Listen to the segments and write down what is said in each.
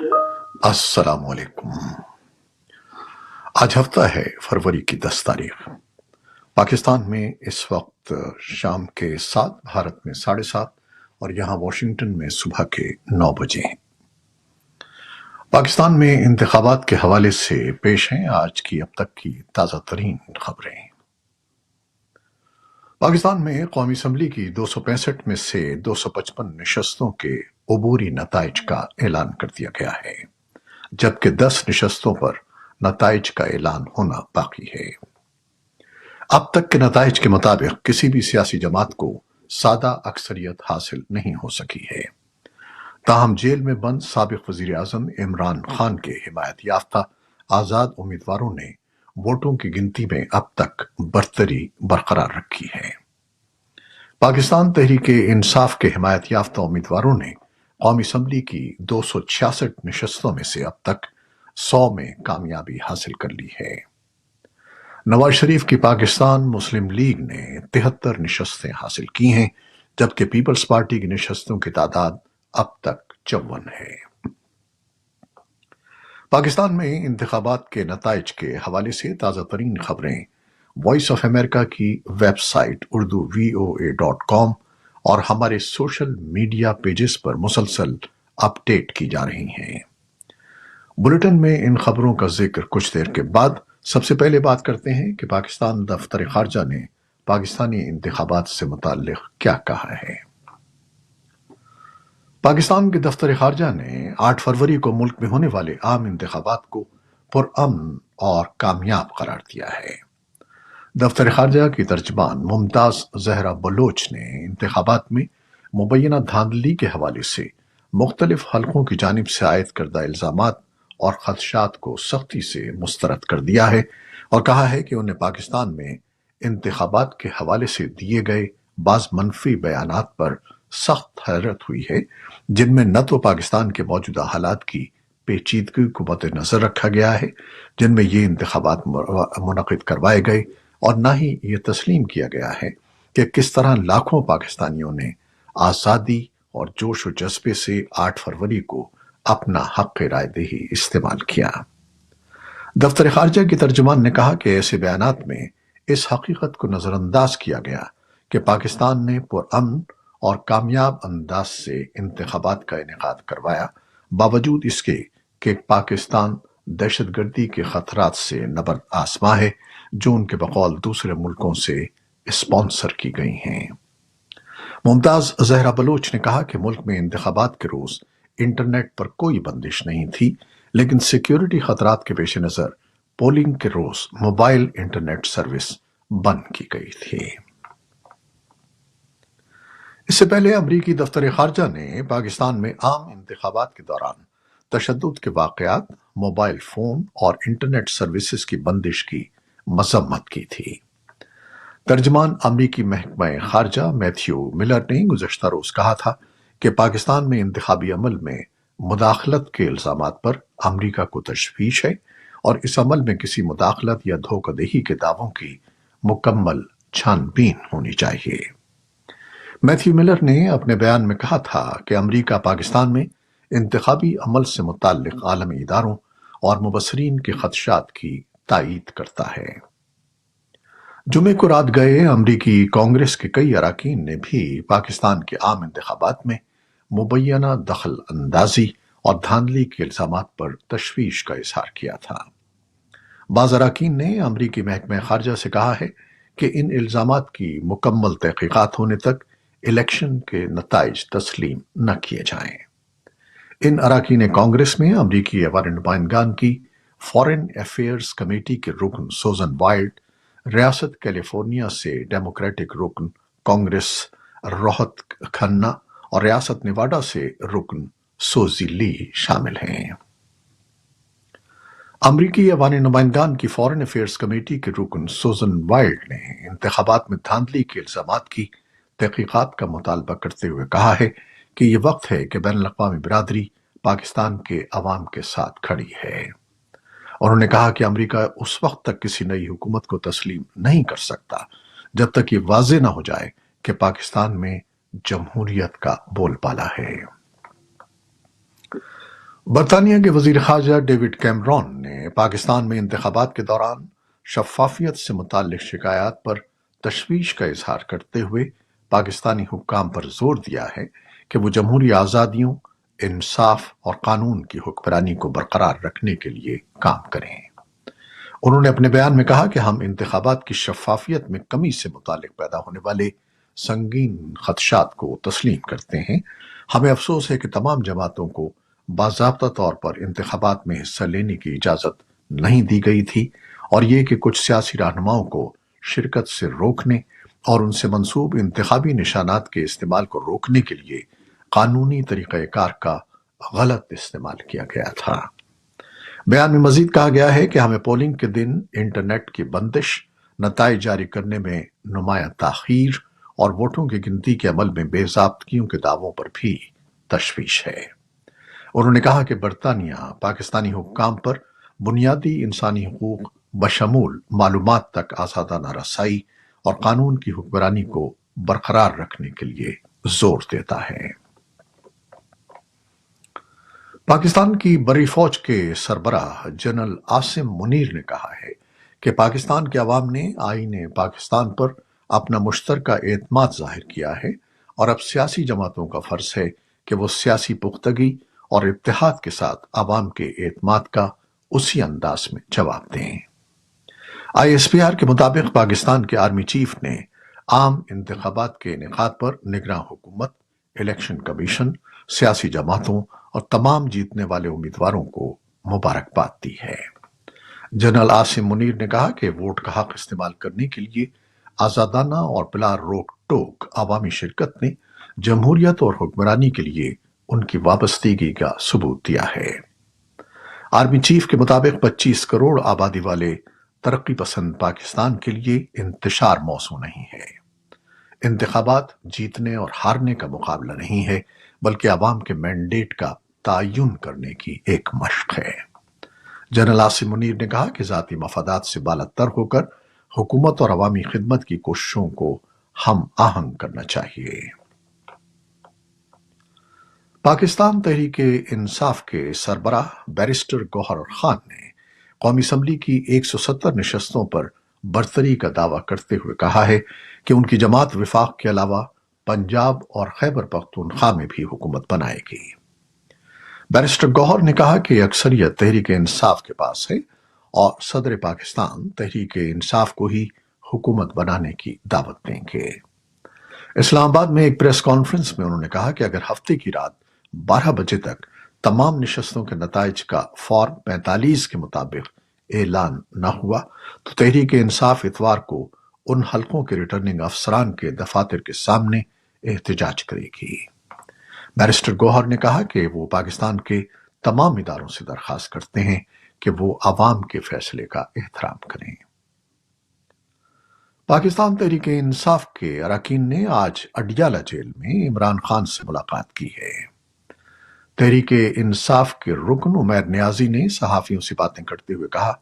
السلام علیکم۔ آج ہفتہ ہے فروری کی 10 تاریخ۔ پاکستان میں اس وقت شام کے 7، بھارت میں 7:30 اور یہاں واشنگٹن میں صبح کے 9 بجے ہیں۔ پاکستان میں انتخابات کے حوالے سے پیش ہیں آج کی اب تک کی تازہ ترین خبریں۔ پاکستان میں قومی اسمبلی کی 265 میں سے 255 نشستوں کے عبوری نتائج کا اعلان کر دیا گیا ہے، جبکہ 10 نشستوں پر نتائج کا اعلان ہونا باقی ہے۔ اب تک کے نتائج کے مطابق کسی بھی سیاسی جماعت کو سادہ اکثریت حاصل نہیں ہو سکی ہے، تاہم جیل میں بند سابق وزیر اعظم عمران خان کے حمایت یافتہ آزاد امیدواروں نے ووٹوں کی گنتی میں اب تک برتری برقرار رکھی ہے۔ پاکستان تحریک انصاف کے حمایت یافتہ امیدواروں نے قومی اسمبلی کی 266 نشستوں میں سے اب تک 100 میں کامیابی حاصل کر لی ہے۔ نواز شریف کی پاکستان مسلم لیگ نے 73 نشستیں حاصل کی ہیں، جبکہ پیپلز پارٹی کی نشستوں کی تعداد اب تک 54 ہے۔ پاکستان میں انتخابات کے نتائج کے حوالے سے تازہ ترین خبریں وائس آف امریکہ کی ویب سائٹ اردو VOA.com اور ہمارے سوشل میڈیا پیجز پر مسلسل اپ ڈیٹ کی جا رہی ہیں۔ بلیٹن میں ان خبروں کا ذکر کچھ دیر کے بعد۔ سب سے پہلے بات کرتے ہیں کہ پاکستان دفتر خارجہ نے پاکستانی انتخابات سے متعلق کیا کہا ہے۔ پاکستان کے دفتر خارجہ نے 8 فروری کو ملک میں ہونے والے عام انتخابات کو پرامن اور کامیاب قرار دیا ہے۔ دفتر خارجہ کی ترجمان ممتاز زہرا بلوچ نے انتخابات میں مبینہ دھاندلی کے حوالے سے مختلف حلقوں کی جانب سے عائد کردہ الزامات اور خدشات کو سختی سے مسترد کر دیا ہے اور کہا ہے کہ انہیں پاکستان میں انتخابات کے حوالے سے دیے گئے بعض منفی بیانات پر سخت حیرت ہوئی ہے، جن میں نہ تو پاکستان کے موجودہ حالات کی پیچیدگی کو مد نظر رکھا گیا ہے جن میں یہ انتخابات منعقد کروائے گئے، اور نہ ہی یہ تسلیم کیا گیا ہے کہ کس طرح لاکھوں پاکستانیوں نے آزادی اور جوش و جذبے سے 8 فروری کو اپنا حق رائے دہی استعمال کیا۔ دفتر خارجہ کی ترجمان نے کہا کہ ایسے بیانات میں اس حقیقت کو نظر انداز کیا گیا کہ پاکستان نے پرامن اور کامیاب انداز سے انتخابات کا انعقاد کروایا، باوجود اس کے کہ پاکستان دہشت گردی کے خطرات سے نبرد آسماں ہے جو ان کے بقول دوسرے ملکوں سے اسپانسر کی گئی ہیں۔ ممتاز زہرا بلوچ نے کہا کہ ملک میں انتخابات کے روز انٹرنیٹ پر کوئی بندش نہیں تھی، لیکن سیکیورٹی خطرات کے پیش نظر پولنگ کے روز موبائل انٹرنیٹ سروس بند کی گئی تھی۔ اس سے پہلے امریکی دفتر خارجہ نے پاکستان میں عام انتخابات کے دوران تشدد کے واقعات، موبائل فون اور انٹرنیٹ سروسز کی بندش کی مذمت کی تھی۔ ترجمان امریکی محکمہ خارجہ میتھیو ملر نے گزشتہ روز کہا تھا کہ پاکستان میں انتخابی عمل میں مداخلت کے الزامات پر امریکہ کو تشویش ہے اور اس عمل میں کسی مداخلت یا دھوکہ دہی کے دعووں کی مکمل چھان بین ہونی چاہیے۔ میتھیو ملر نے اپنے بیان میں کہا تھا کہ امریکہ پاکستان میں انتخابی عمل سے متعلق عالمی اداروں اور مبصرین کے خدشات کی تائید کرتا ہے۔ جمعے کو رات گئے امریکی کانگریس کے کئی اراکین نے بھی پاکستان کے عام انتخابات میں مبینہ دخل اندازی اور دھاندلی کے الزامات پر تشویش کا اظہار کیا تھا۔ بعض اراکین نے امریکی محکمہ خارجہ سے کہا ہے کہ ان الزامات کی مکمل تحقیقات ہونے تک الیکشن کے نتائج تسلیم نہ کیے جائیں۔ ان اراکین کانگریس میں امریکی ایوان نمائندگان کی فارن افیئرز کمیٹی کے رکن سوزن وائلڈ، ریاست کیلیفورنیا سے ڈیموکریٹک رکن کانگریس روہت کھنہ اور ریاست نیواڈا سے رکن سوزی لی شامل ہیں۔ امریکی ایوان نمائندگان کی فارن افیئرز کمیٹی کے رکن سوزن وائلڈ نے انتخابات میں دھاندلی کے الزامات کی تحقیقات کا مطالبہ کرتے ہوئے کہا ہے کہ یہ وقت ہے کہ بین الاقوامی برادری پاکستان کے عوام کے ساتھ کھڑی ہے۔ انہوں نے کہا کہ امریکہ اس وقت تک کسی نئی حکومت کو تسلیم نہیں کر سکتا جب تک یہ واضح نہ ہو جائے کہ پاکستان میں جمہوریت کا بول بالا ہے۔ برطانیہ کے وزیر خارجہ ڈیوڈ کیمرون نے پاکستان میں انتخابات کے دوران شفافیت سے متعلق شکایات پر تشویش کا اظہار کرتے ہوئے پاکستانی حکام پر زور دیا ہے کہ وہ جمہوری آزادیوں، انصاف اور قانون کی حکمرانی کو برقرار رکھنے کے لیے کام کریں۔ انہوں نے اپنے بیان میں کہا کہ ہم انتخابات کی شفافیت میں کمی سے متعلق پیدا ہونے والے سنگین خدشات کو تسلیم کرتے ہیں۔ ہمیں افسوس ہے کہ تمام جماعتوں کو باضابطہ طور پر انتخابات میں حصہ لینے کی اجازت نہیں دی گئی تھی، اور یہ کہ کچھ سیاسی رہنماؤں کو شرکت سے روکنے اور ان سے منسوب انتخابی نشانات کے استعمال کو روکنے کے لیے قانونی طریقہ کار کا غلط استعمال کیا گیا تھا۔ بیان میں مزید کہا گیا ہے کہ ہمیں پولنگ کے دن انٹرنیٹ کی بندش، نتائج جاری کرنے میں نمایاں تاخیر اور ووٹوں کی گنتی کے عمل میں بے ضابطگیوں کے دعووں پر بھی تشویش ہے۔ انہوں نے کہا کہ برطانیہ پاکستانی حکام پر بنیادی انسانی حقوق بشمول معلومات تک آزادانہ رسائی اور قانون کی حکمرانی کو برقرار رکھنے کے لیے زور دیتا ہے۔ پاکستان کی بری فوج کے سربراہ جنرل عاصم منیر نے کہا ہے کہ پاکستان کے عوام نے آئین پاکستان پر اپنا مشترکہ اعتماد ظاہر کیا ہے، اور اب سیاسی جماعتوں کا فرض ہے کہ وہ سیاسی پختگی اور اتحاد کے ساتھ عوام کے اعتماد کا اسی انداز میں جواب دیں۔ آئی ایس پی آر کے مطابق پاکستان کے آرمی چیف نے عام انتخابات کے انعقاد پر نگراں حکومت، الیکشن کمیشن، سیاسی جماعتوں اور تمام جیتنے والے امیدواروں کو مبارکباد دی ہے۔ جنرل عاصم منیر نے کہا کہ ووٹ کا حق استعمال کرنے کے لیے آزادانہ اور بلا روک ٹوک عوامی شرکت نے جمہوریت اور حکمرانی کے لیے ان کی وابستگی کا ثبوت دیا ہے۔ آرمی چیف کے مطابق 25 کروڑ آبادی والے ترقی پسند پاکستان کے لیے انتشار موضوع نہیں ہے۔ انتخابات جیتنے اور ہارنے کا مقابلہ نہیں ہے، بلکہ عوام کے مینڈیٹ کا تعین کرنے کی ایک مشق ہے۔ جنرل عاصم منیر نے کہا کہ ذاتی مفادات سے بالاتر ہو کر حکومت اور عوامی خدمت کی کوششوں کو ہم آہنگ کرنا چاہیے۔ پاکستان تحریک انصاف کے سربراہ بیرسٹر گوہر خان نے قومی اسمبلی کی 170 نشستوں پر برتری کا دعویٰ کرتے ہوئے کہا ہے کہ ان کی جماعت وفاق کے علاوہ پنجاب اور خیبر پختونخوا میں بھی حکومت بنائے گی۔ بیرسٹر گوہر نے کہا کہ اکثریت تحریک انصاف کے پاس ہے، اور صدر پاکستان تحریک انصاف کو ہی حکومت بنانے کی دعوت دیں گے۔ اسلام آباد میں ایک پریس کانفرنس میں انہوں نے کہا کہ اگر ہفتے کی رات 12 بجے تک تمام نشستوں کے نتائج کا فارم 45 کے مطابق اعلان نہ ہوا تو تحریک انصاف اتوار کو ان حلقوں کے ریٹرننگ افسران کے دفاتر کے سامنے احتجاج کرے گی۔ بیرسٹر گوہر نے کہا کہ وہ پاکستان کے تمام اداروں سے درخواست کرتے ہیں کہ وہ عوام کے فیصلے کا احترام کریں۔ پاکستان تحریک انصاف کے اراکین نے آج اڈیالہ جیل میں عمران خان سے ملاقات کی ہے۔ تحریک انصاف کے رکن عمیر نیازی نے صحافیوں سے باتیں کرتے ہوئے کہا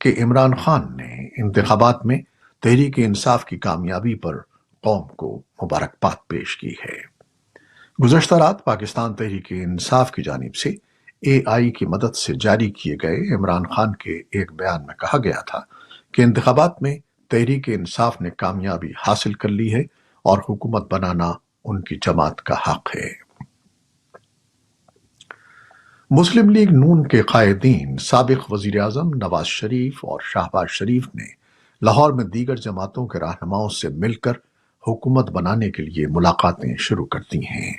کہ عمران خان نے انتخابات میں تحریک انصاف کی کامیابی پر قوم کو مبارکباد پیش کی ہے۔ گزشتہ رات پاکستان تحریک انصاف کی جانب سے اے آئی کی مدد سے جاری کیے گئے عمران خان کے ایک بیان میں کہا گیا تھا کہ انتخابات میں تحریک انصاف نے کامیابی حاصل کر لی ہے اور حکومت بنانا ان کی جماعت کا حق ہے۔ مسلم لیگ نون کے قائدین سابق وزیر اعظم نواز شریف اور شہباز شریف نے لاہور میں دیگر جماعتوں کے رہنماؤں سے مل کر حکومت بنانے کے لیے ملاقاتیں شروع کر دی ہیں۔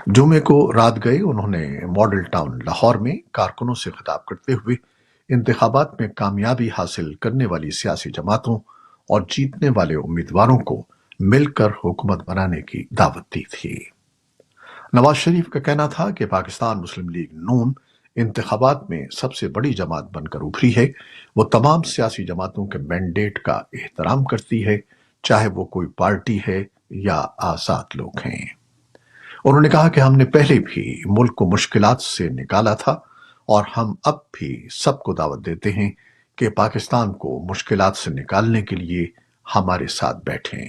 جمعے کو رات گئے انہوں نے ماڈل ٹاؤن لاہور میں کارکنوں سے خطاب کرتے ہوئے انتخابات میں کامیابی حاصل کرنے والی سیاسی جماعتوں اور جیتنے والے امیدواروں کو مل کر حکومت بنانے کی دعوت دی تھی۔ نواز شریف کا کہنا تھا کہ پاکستان مسلم لیگ نون انتخابات میں سب سے بڑی جماعت بن کر ابھری ہے۔ وہ تمام سیاسی جماعتوں کے مینڈیٹ کا احترام کرتی ہے، چاہے وہ کوئی پارٹی ہے یا آزاد لوگ ہیں۔ انہوں نے کہا کہ ہم نے پہلے بھی ملک کو مشکلات سے نکالا تھا، اور ہم اب بھی سب کو دعوت دیتے ہیں کہ پاکستان کو مشکلات سے نکالنے کے لیے ہمارے ساتھ بیٹھیں۔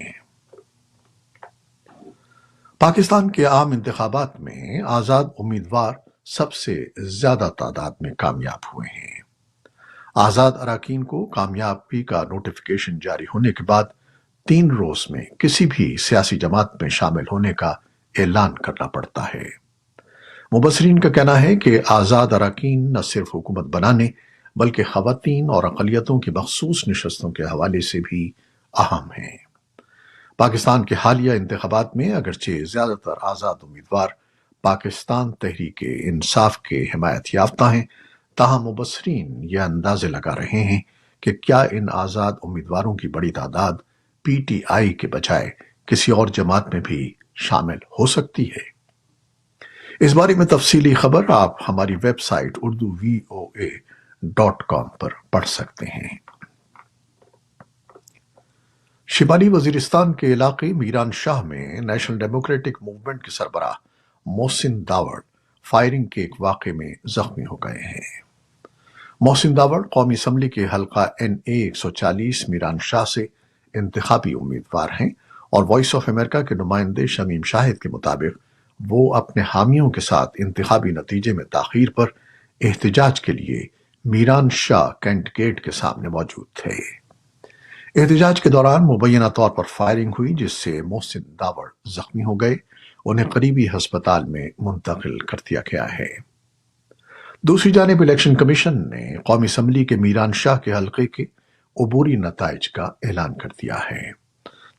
پاکستان کے عام انتخابات میں آزاد امیدوار سب سے زیادہ تعداد میں کامیاب ہوئے ہیں۔ آزاد اراکین کو کامیابی کا نوٹیفیکیشن جاری ہونے کے بعد 3 روز میں کسی بھی سیاسی جماعت میں شامل ہونے کا اعلان کرنا پڑتا ہے۔ مبصرین کا کہنا ہے کہ آزاد اراکین نہ صرف حکومت بنانے بلکہ خواتین اور اقلیتوں کی مخصوص نشستوں کے حوالے سے بھی اہم ہیں۔ پاکستان کے حالیہ انتخابات میں اگرچہ زیادہ تر آزاد امیدوار پاکستان تحریک انصاف کے حمایت یافتہ ہیں، تاہم مبصرین یہ اندازے لگا رہے ہیں کہ کیا ان آزاد امیدواروں کی بڑی تعداد پی ٹی آئی کے بجائے کسی اور جماعت میں بھی شامل ہو سکتی ہے۔ اس بارے میں تفصیلی خبر آپ ہماری ویب سائٹ urduvoa.com پر پڑھ سکتے ہیں۔ شمالی وزیرستان کے علاقے میران شاہ میں نیشنل ڈیموکریٹک موومنٹ کے سربراہ محسن داوڑ فائرنگ کے ایک واقعے میں زخمی ہو گئے ہیں۔ محسن داوڑ قومی اسمبلی کے حلقہ NA 140 میران شاہ سے انتخابی امیدوار ہیں اور وائس آف امریکہ کے نمائندے شمیم شاہد کے مطابق وہ اپنے حامیوں کے ساتھ انتخابی نتیجے میں تاخیر پر احتجاج کے لیے میران شاہ کینڈیڈیٹ کے سامنے موجود تھے۔ احتجاج کے دوران مبینہ طور پر فائرنگ ہوئی جس سے محسن داوڑ زخمی ہو گئے، انہیں قریبی ہسپتال میں منتقل کر دیا گیا ہے۔ دوسری جانب الیکشن کمیشن نے قومی اسمبلی کے میران شاہ کے حلقے کے عبوری نتائج کا اعلان کر دیا ہے،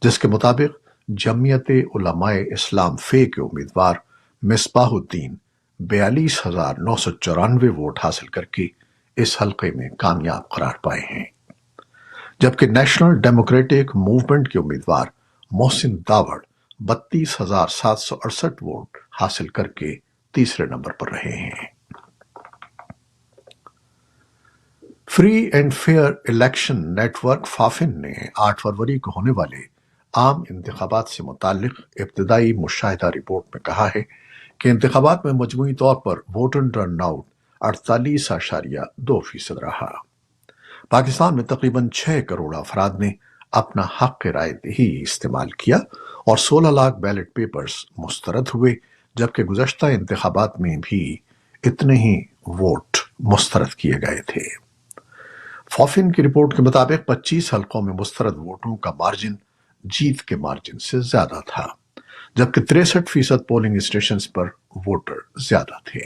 جس کے مطابق جمعیت علماء اسلام فے کے امیدوار مصباح الدین 42,994 ووٹ حاصل کر کے اس حلقے میں کامیاب قرار پائے ہیں، جبکہ نیشنل ڈیموکریٹک موومنٹ کے امیدوار محسن داوڑ 32,768 ووٹ حاصل کر کے تیسرے نمبر پر رہے ہیں۔ Free and fair election network FAFEN نے 8 فروری کو ہونے والے عام انتخابات سے متعلق ابتدائی مشاہدہ رپورٹ میں کہا ہے کہ انتخابات میں مجموعی طور پر ووٹر ٹرن آؤٹ 48.2% رہا۔ پاکستان میں تقریباً 6 کروڑ افراد نے اپنا حق رائے دہی استعمال کیا اور 16 لاکھ بیلٹ پیپرز مسترد ہوئے، جبکہ گزشتہ انتخابات میں بھی اتنے ہی ووٹ مسترد کیے گئے تھے۔ فافن کی رپورٹ کے مطابق 25 حلقوں میں مسترد ووٹوں کا مارجن جیت کے مارجن سے زیادہ تھا، جبکہ 63% پولنگ اسٹیشنز پر ووٹر زیادہ تھے۔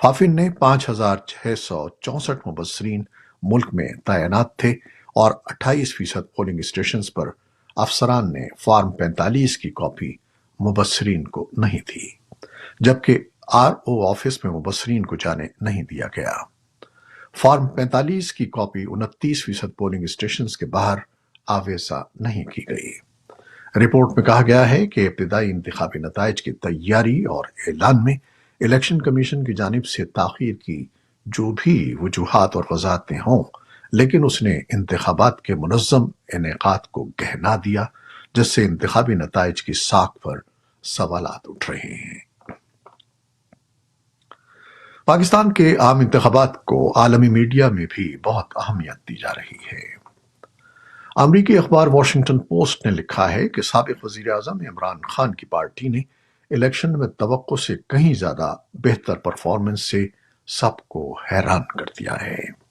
فافن نے 5,664 مبصرین ملک میں تعینات تھے اور 28% پولنگ اسٹیشنز پر افسران نے فارم 45 کی کاپی مبصرین کو نہیں تھی، جبکہ RO آفس میں مبصرین کو جانے نہیں دیا گیا۔ فارم 45 کی کاپی 29% پولنگ اسٹیشنز کے باہر آویزہ نہیں کی گئی۔ رپورٹ میں کہا گیا ہے کہ ابتدائی انتخابی نتائج کی تیاری اور اعلان میں الیکشن کمیشن کی جانب سے تاخیر کی جو بھی وجوہات اور وضاحتیں ہوں، لیکن اس نے انتخابات کے منظم انعقاد کو گہنا دیا، جس سے انتخابی نتائج کی ساکھ پر سوالات اٹھ رہے ہیں۔ پاکستان کے عام انتخابات کو عالمی میڈیا میں بھی بہت اہمیت دی جا رہی ہے۔ امریکی اخبار واشنگٹن پوسٹ نے لکھا ہے کہ سابق وزیر اعظم عمران خان کی پارٹی نے الیکشن میں توقع سے کہیں زیادہ بہتر پرفارمنس سے سب کو حیران کر دیا ہے۔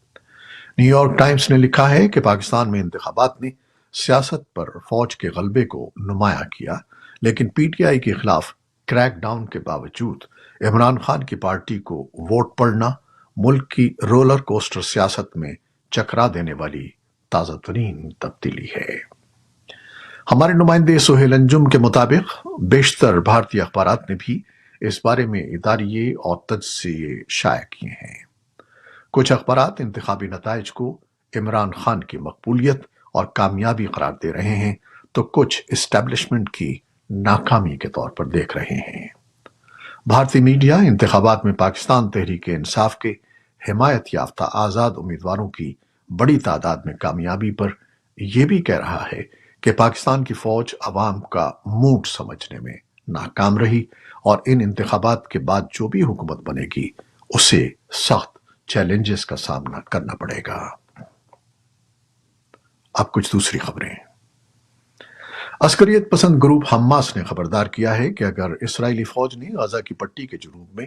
نیو یارک ٹائمز نے لکھا ہے کہ پاکستان میں انتخابات نے سیاست پر فوج کے غلبے کو نمایاں کیا، لیکن پی ٹی آئی کے خلاف کریک ڈاؤن کے باوجود عمران خان کی پارٹی کو ووٹ پڑنا ملک کی رولر کوسٹر سیاست میں چکرا دینے والی تازہ ترین تبدیلی ہے۔ ہمارے نمائندے سہیل انجم کے مطابق بیشتر بھارتی اخبارات نے بھی اس بارے میں اداریے اور تجزیے شائع کیے ہیں۔ کچھ اخبارات انتخابی نتائج کو عمران خان کی مقبولیت اور کامیابی قرار دے رہے ہیں تو کچھ اسٹیبلشمنٹ کی ناکامی کے طور پر دیکھ رہے ہیں۔ بھارتی میڈیا انتخابات میں پاکستان تحریک انصاف کے حمایت یافتہ آزاد امیدواروں کی بڑی تعداد میں کامیابی پر یہ بھی کہہ رہا ہے کہ پاکستان کی فوج عوام کا موڈ سمجھنے میں ناکام رہی اور ان انتخابات کے بعد جو بھی حکومت بنے گی اسے سخت چیلنجز کا سامنا کرنا پڑے گا۔ اب کچھ دوسری خبریں۔ عسکریت پسند گروپ حماس نے خبردار کیا ہے کہ اگر اسرائیلی فوج نے غزہ کی پٹی کے جنوب میں